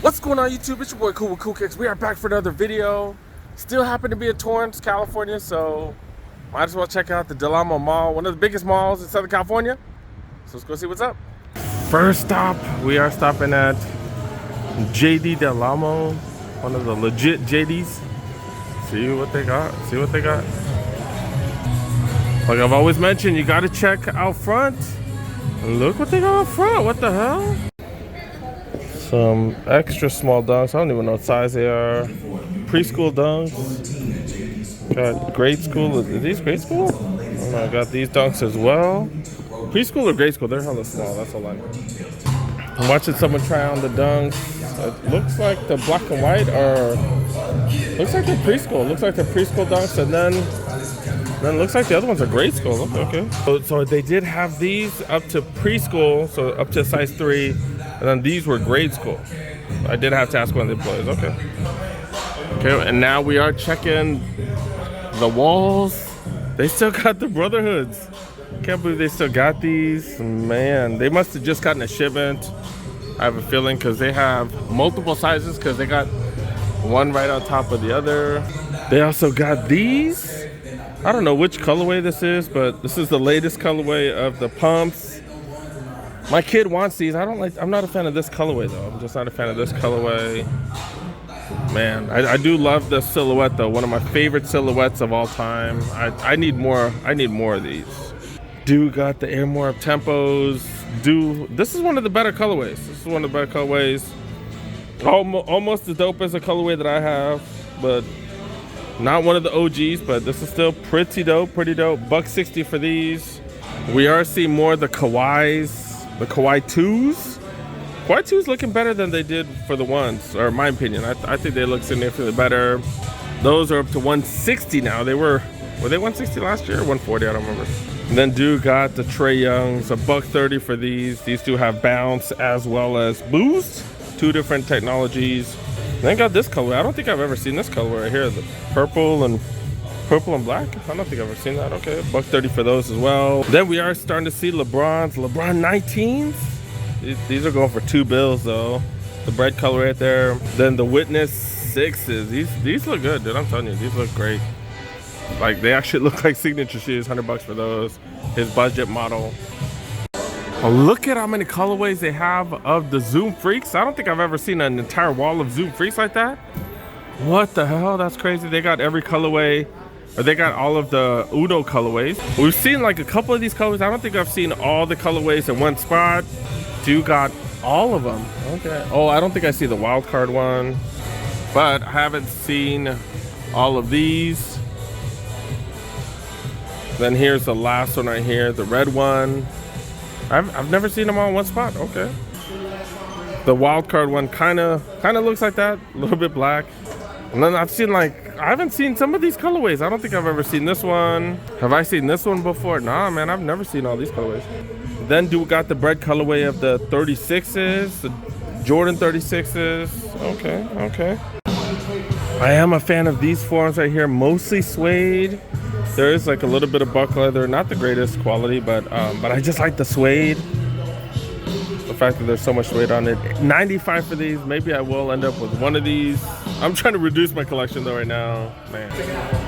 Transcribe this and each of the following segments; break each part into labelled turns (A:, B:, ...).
A: What's going on YouTube? It's your boy Cool with Cool Kicks. We are back for another video. Still happen to be in Torrance, California, so might as well check out the Amo Mall, one of the biggest malls in Southern California. So let's go see what's up. First stop, we are stopping at JD Del Amo, one of the legit JDs. See what they got, see what they got. Like I've always mentioned, you gotta check out front. Look what they got out front, what the hell? Some extra small dunks. I don't even know what size they are. Preschool dunks. Got grade school. Are these grade school? Oh no, I got these dunks as well. Preschool or grade school? They're hella small. That's all I know. I'm watching someone try on the dunks. It looks like the black and white are. Looks like they're preschool. Looks like they're preschool dunks, and then looks like the other ones are grade school. Okay. So they did have these up to preschool, so up to size 3. And then these were grade school. I did have to ask one of the employees. Okay, and now we are checking the walls. They still got the Brotherhoods. Can't believe they still got these. Man, they must have just gotten a shipment. I have a feeling because they have multiple sizes because they got one right on top of the other. They also got these. I don't know which colorway this is, but this is the latest colorway of the pumps. My kid wants these. I'm not a fan of this colorway though. I'm just not a fan of this colorway. Man, I do love the silhouette though. One of my favorite silhouettes of all time. I need more of these. Do got the Air More Up Tempos. This is one of the better colorways. This is one of the better colorways. Almost as dope as the colorway that I have, but not one of the OGs, but this is still pretty dope, $160 for these. We are seeing more of the Kawais. The Kawhi 2s. Kawhi 2s looking better than they did for the ones, or in my opinion. I think they look significantly better. Those are up to $160 now. Were they $160 last year or $140? I don't remember. And then got the Trae Youngs, $130 for these. These do have bounce as well as boost. 2 different technologies. Then got this color. I don't think I've ever seen this color right here. The purple and black. I don't think I've ever seen that. Okay, $130 for those as well. Then we are starting to see LeBron 19s. These are going for $2 though. The bread color right there. Then the Witness 6s. These look good, dude. I'm telling you, these look great. Like they actually look like signature shoes. $100 for those. His budget model. Oh, look at how many colorways they have of the Zoom Freaks. I don't think I've ever seen an entire wall of Zoom Freaks like that. What the hell? That's crazy. They got every colorway. Or they got all of the Uno colorways. We've seen like a couple of these colors. I don't think I've seen all the colorways in one spot. Got all of them. Okay. Oh, I don't think I see the wild card one. But I haven't seen all of these. Then here's the last one right here, the red one. I've never seen them all in one spot. Okay. The wild card one kind of looks like that. A little bit black. And then I've seen I haven't seen some of these colorways. I don't think I've ever seen this one. Have I seen this one before? Nah, man, I've never seen all these colorways. Then got the bread colorway of the 36s, the Jordan 36s. Okay. I am a fan of these forms right here, mostly suede. There is like a little bit of buck leather, not the greatest quality, but I just like the suede. The fact that there's so much suede on it. $95 for these. Maybe I will end up with one of these. I'm trying to reduce my collection though right now, man.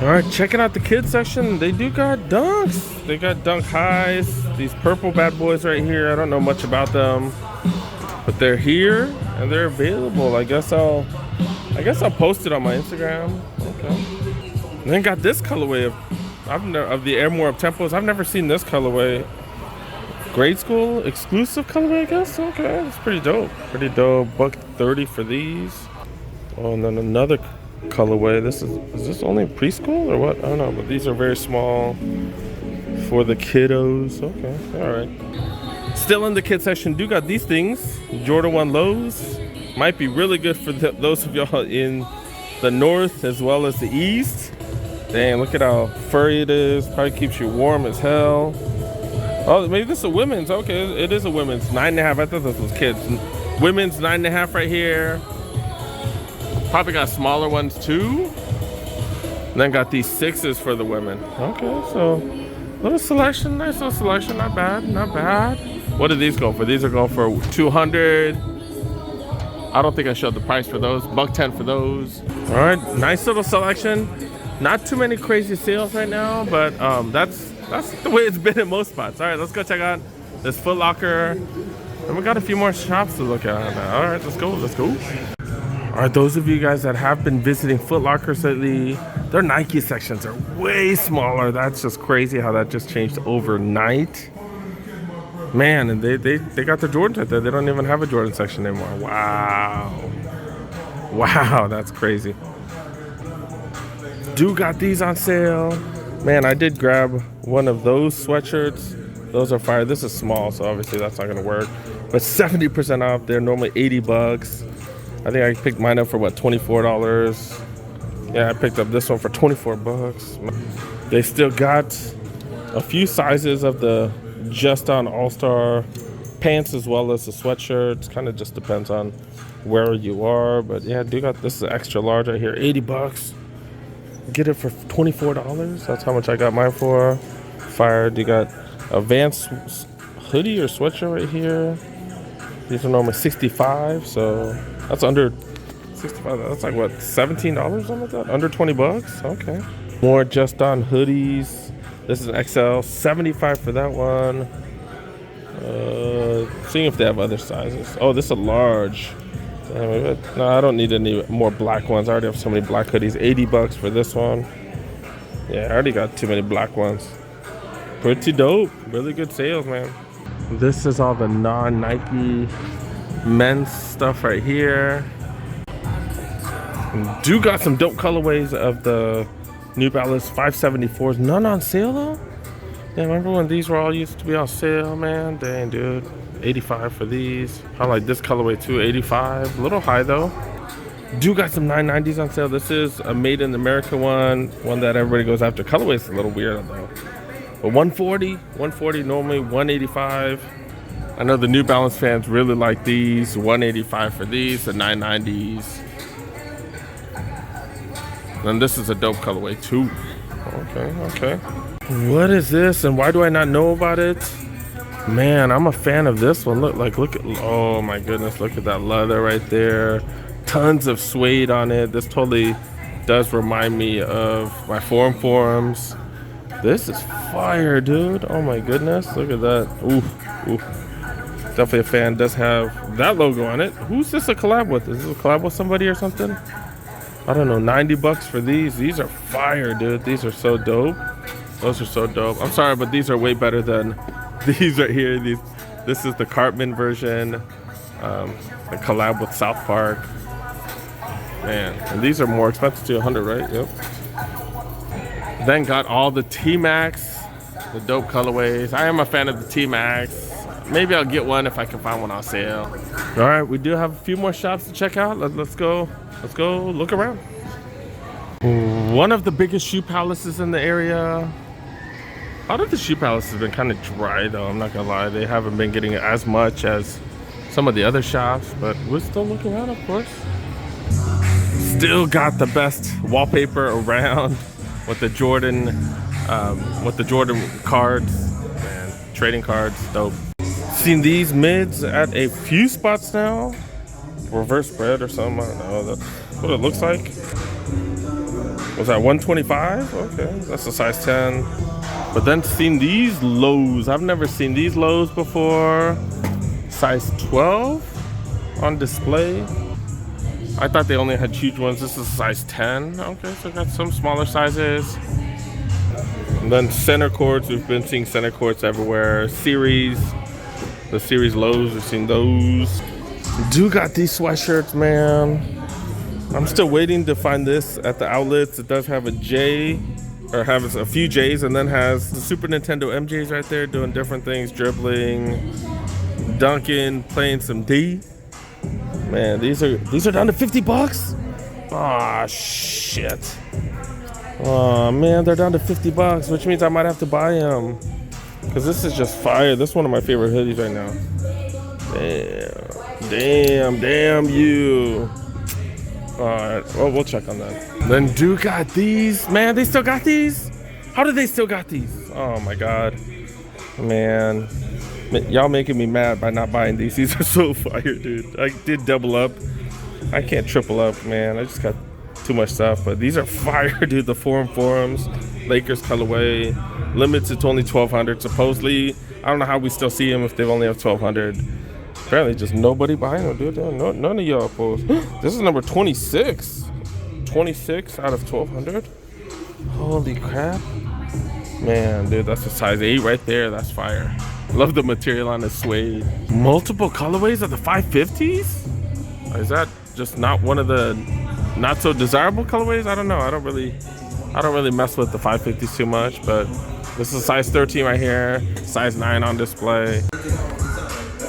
A: All right, checking out the kids section. They do got dunks. They got dunk highs. These purple bad boys right here. I don't know much about them, but they're here and they're available. I guess I'll post it on my Instagram. Okay. And then got this colorway of the Air More Up Tempos. I've never seen this colorway. Grade school exclusive colorway, I guess. Okay, that's pretty dope. $130 for these. Oh, and then another colorway. Is this only preschool or what? I don't know, but these are very small for the kiddos. Okay, all right. Still in the kids section, got these things. Jordan 1 lows. Might be really good for those of y'all in the north as well as the east. Dang, look at how furry it is. Probably keeps you warm as hell. Oh, maybe this is a women's. Okay, it is a women's. 9.5. I thought this was kids. Women's 9.5 right here. Probably got smaller ones too. And then got these 6s for the women. Okay, so little selection, nice little selection. Not bad. What do these go for? These are going for 200. I don't think I showed the price for those. $110 for those. All right, nice little selection. Not too many crazy sales right now, but that's the way it's been in most spots. All right, let's go check out this Foot Locker. And we got a few more shops to look at now. All right, let's go. All right, those of you guys that have been visiting Foot Lockers lately, their Nike sections are way smaller. That's just crazy how that just changed overnight. Man, and they got the Jordans right there. They don't even have a Jordan section anymore. Wow, that's crazy. Do got these on sale. Man, I did grab one of those sweatshirts. Those are fire. This is small, so obviously that's not gonna work. But 70% off. They're normally $80. I think I picked mine up for what, $24. Yeah, I picked up this one for $24. They still got a few sizes of the Just On All-Star pants as well as the sweatshirts. Kind of just depends on where you are. But yeah, do got this is extra large right here, $80. Get it for $24. That's how much I got mine for. Fire. You got a Vans hoodie or sweatshirt right here. These are normally $65, so that's under $65. That's like what, $17, something like that? Under $20. Okay. More Just On hoodies. This is an XL, $75 for that one. Seeing if they have other sizes. Oh, this is a large. No, I don't need any more black ones. I already have so many black hoodies. $80 for this one. Yeah, I already got too many black ones. Pretty dope. Really good sales, man. This is all the non-Nike men's stuff right here. Do got some dope colorways of the New Balance 574s. None on sale though? Yeah, remember when these were all used to be on sale, man? Dang, dude. $85 for these. I like this colorway too, $85. A little high though. Do got some 990s on sale. This is a made in America one that everybody goes after. Colorway's a little weird though. But $140 normally, $185. I know the New Balance fans really like these. $185 for these, the 990s. And this is a dope colorway too. Okay. What is this and why do I not know about it? Man, I'm a fan of this one. Look at, oh my goodness, look at that leather right there. Tons of suede on it. This totally does remind me of my Forum Forums. This is fire, dude. Oh my goodness, look at that. Ooh. Definitely a fan. Does have that logo on it. Who's this a collab with? Is this a collab with somebody or something? I don't know. $90 for these. These are fire, dude. These are so dope. Those are so dope. I'm sorry, but these are way better than these right here. This is the Cartman version. The collab with South Park. Man, and these are more expensive too. 100, right? Yep. Then got all the T-Max, the dope colorways. I am a fan of the T-Max. Maybe I'll get one if I can find one on sale. All right, we do have a few more shops to check out. Let's go look around. One of the biggest shoe palaces in the area. A lot of the shoe palaces have been kind of dry though, I'm not gonna lie. They haven't been getting as much as some of the other shops, but we're still looking around, of course. Still got the best wallpaper around with the Jordan cards and trading cards. Dope. Seen these mids at a few spots now. Reverse spread or something, I don't know. That's what it looks like. Was that 125? Okay, that's a size 10. But then seen these lows. I've never seen these lows before. Size 12 on display. I thought they only had huge ones. This is a size 10. Okay, so got some smaller sizes. And then center courts. We've been seeing center courts everywhere. Series. The series lows, we've seen those. Do got these sweatshirts, man. I'm still waiting to find this at the outlets. It does have a J, or has a few J's, and then has the Super Nintendo MJs right there doing different things, dribbling, dunking, playing some D. Man, these are down to $50. Aw, shit. Oh man, they're down to $50, which means I might have to buy them. Cause this is just fire. This is one of my favorite hoodies right now. Damn you. Alright, well, we'll check on that. Then do got these. Man, they still got these? How do they still got these? Oh my god. Man. Y'all making me mad by not buying these. These are so fire, dude. I did double up. I can't triple up, man. I just got too much stuff. But these are fire, dude. The forums, Lakers colorway, limits to only 1,200. Supposedly, I don't know how we still see them if they've only have 1,200. Apparently, just nobody buying them, dude. No, none of y'all post. This is number 26. 26 out of 1,200. Holy crap. Man, dude, that's a size 8 right there. That's fire. Love the material on the suede. Multiple colorways of the 550s? Is that just not one of the not so desirable colorways? I don't know. I don't really mess with the 550s too much, but this is a size 13 right here, size 9 on display.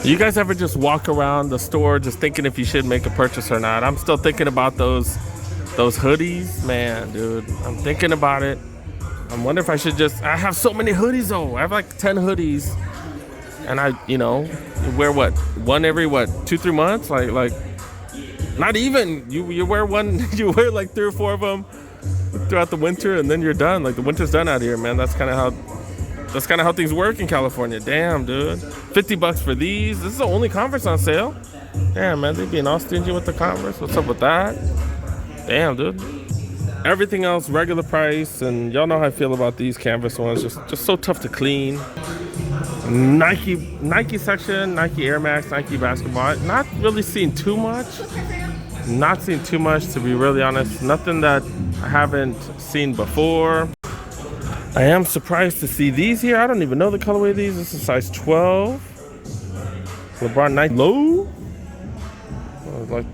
A: You guys ever just walk around the store just thinking if you should make a purchase or not? I'm still thinking about those hoodies, man, dude. I'm thinking about it. I'm wondering if I should I have so many hoodies though. I have like 10 hoodies. And I, wear what? One every 2-3 months? Like not even. You wear one, you wear like 3 or 4 of them throughout the winter and then you're done. Like the winter's done out here, man. That's kind of how things work in California. Damn, dude. $50 for these. This is the only Converse on sale. Damn, man, they being all stingy with the Converse. What's up with that? Damn, dude. Everything else regular price, and y'all know how I feel about these canvas ones. Just so tough to clean. Nike section, Nike Air Max, Nike basketball. Not really seeing too much. Not seeing too much, to be really honest. Nothing that I haven't seen before. I am surprised to see these here. I don't even know the colorway of these. This is size 12. LeBron Nike low. Like,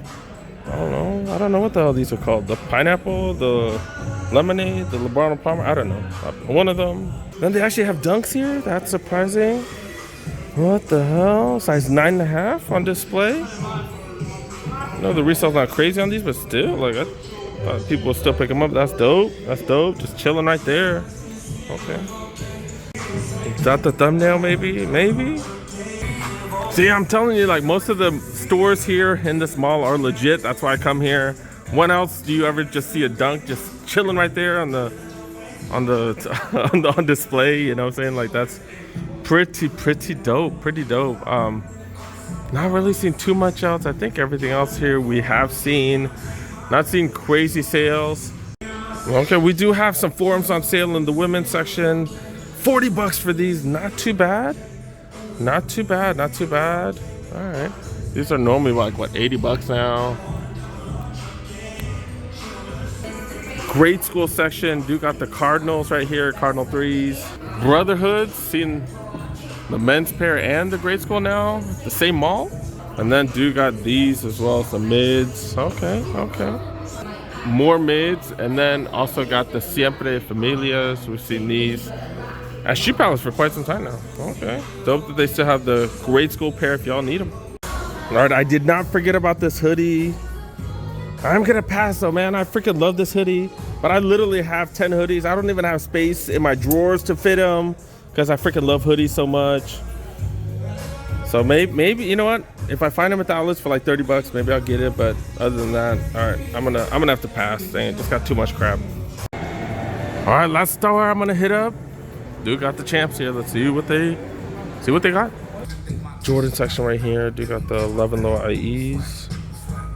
A: I don't know what the hell these are called. The pineapple, the lemonade, the LeBron Palmer. I don't know. One of them. Then they actually have dunks here. That's surprising. What the hell? Size 9.5 on display. I know the resale's not crazy on these, but still, like, I thought people will still pick them up. That's dope. That's dope. Just chilling right there. Okay. Is that the thumbnail? Maybe. See, I'm telling you, like, most of the stores here in this mall are legit. That's why I come here. When else do you ever just see a dunk just chilling right there on display? You know what I'm saying? Like, that's pretty dope. Pretty dope. Not really seen too much else. I think everything else here we have seen. Not seeing crazy sales. Okay, we do have some forums on sale in the women's section. $40 for these. Not too bad. Not too bad. All right. These are normally like, what, $80 now. Grade school section. Do got the Cardinals right here. Cardinal 3s. Brotherhood. Seeing the men's pair and the grade school now. The same mall. And then do got these as well. Some mids. Okay. More mids. And then also got the Siempre Familias. We've seen these at Shoe Palace for quite some time now. Okay. Dope that they still have the grade school pair if y'all need them. All right, I did not forget about this hoodie. I'm gonna pass though, man. I freaking love this hoodie, but I literally have 10 hoodies. I don't even have space in my drawers to fit them because I freaking love hoodies so much. So maybe, you know what? If I find them at the outlets for like $30, maybe I'll get it. But other than that, all right, I'm gonna have to pass. Dang, just got too much crap. All right, last store I'm gonna hit up. Dude got the champs here. Let's see what they got. Jordan section right here. Dude got the 11 low IEs.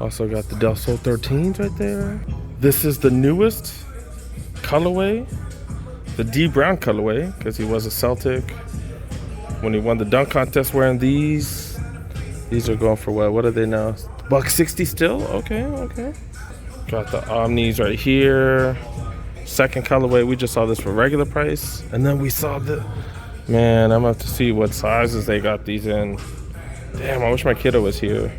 A: Also got the Del Sol 13s right there. This is the newest colorway, the D Brown colorway, because he was a Celtic when he won the dunk contest wearing these. These are going for what are they now? $160 still? Okay. Got the Omnis right here. Second colorway, we just saw this for regular price. And then we saw man, I'm gonna have to see what sizes they got these in. Damn, I wish my kiddo was here.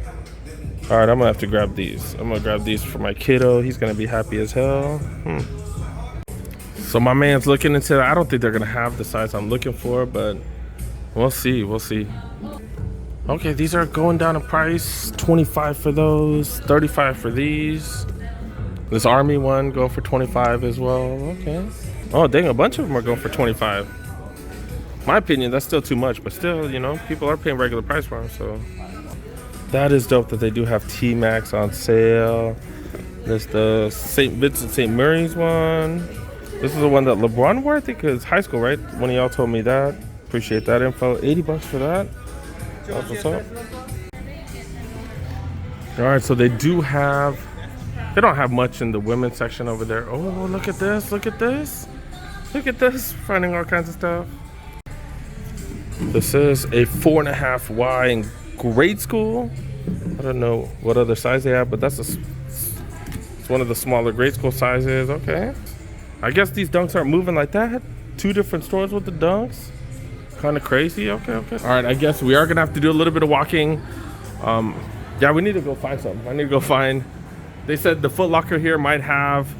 A: All right, I'm gonna have to grab these. I'm gonna grab these for my kiddo. He's gonna be happy as hell. So my man's looking into that. I don't think they're gonna have the size I'm looking for, but we'll see. Okay, these are going down in price. $25 for those, $35 for these. This Army one going for $25 as well. Okay. Oh, dang, a bunch of them are going for $25. My opinion, that's still too much, but still, you know, people are paying regular price for them, so. That is dope that they do have T-Max on sale. There's the St. Vincent St. Mary's one. This is the one that LeBron wore, I think, is high school, right? One of y'all told me that. Appreciate that info. $80 for that. That's what's up. All right, so they don't have much in the women's section over there. Oh, look at this, look at this. Look at this, finding all kinds of stuff. This is a 4.5Y in grade school. I don't know what other size they have, but it's one of the smaller grade school sizes. Okay. I guess these dunks aren't moving like that. 2 different stores with the dunks. Kind of crazy. Okay. All right, I guess we are gonna have to do a little bit of walking. Yeah, we need to go find something. I need to go find. They said the Foot Locker here might have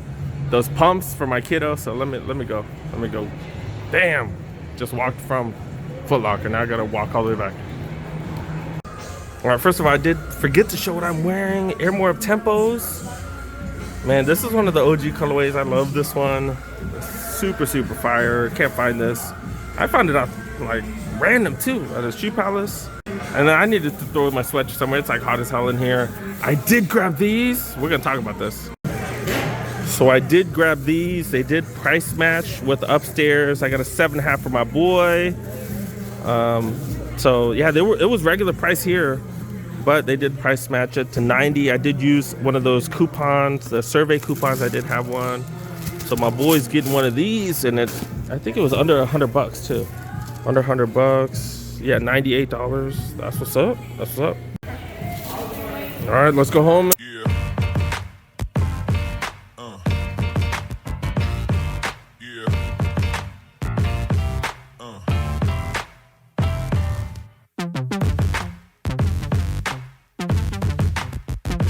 A: those pumps for my kiddo. So let me go. Damn, just walked from Foot Locker. Now I gotta walk all the way back. All right, first of all, I did forget to show what I'm wearing. Air More Up Tempos. Man, this is one of the OG colorways. I love this one. Super fire. Can't find this. I found it out like random too at a shoe palace. And then I needed to throw my sweatshirt somewhere. It's like hot as hell in here. I did grab these. We're gonna talk about this. So I did grab these. They did price match with upstairs. I got a 7.5 for my boy. So yeah, it was regular price here, but they did price match it to 90. I did use one of those coupons, the survey coupons. I did have one. So my boy's getting one of these, and I think it was under $100 too. Under $100. Yeah, $98. That's what's up. All right, let's go home.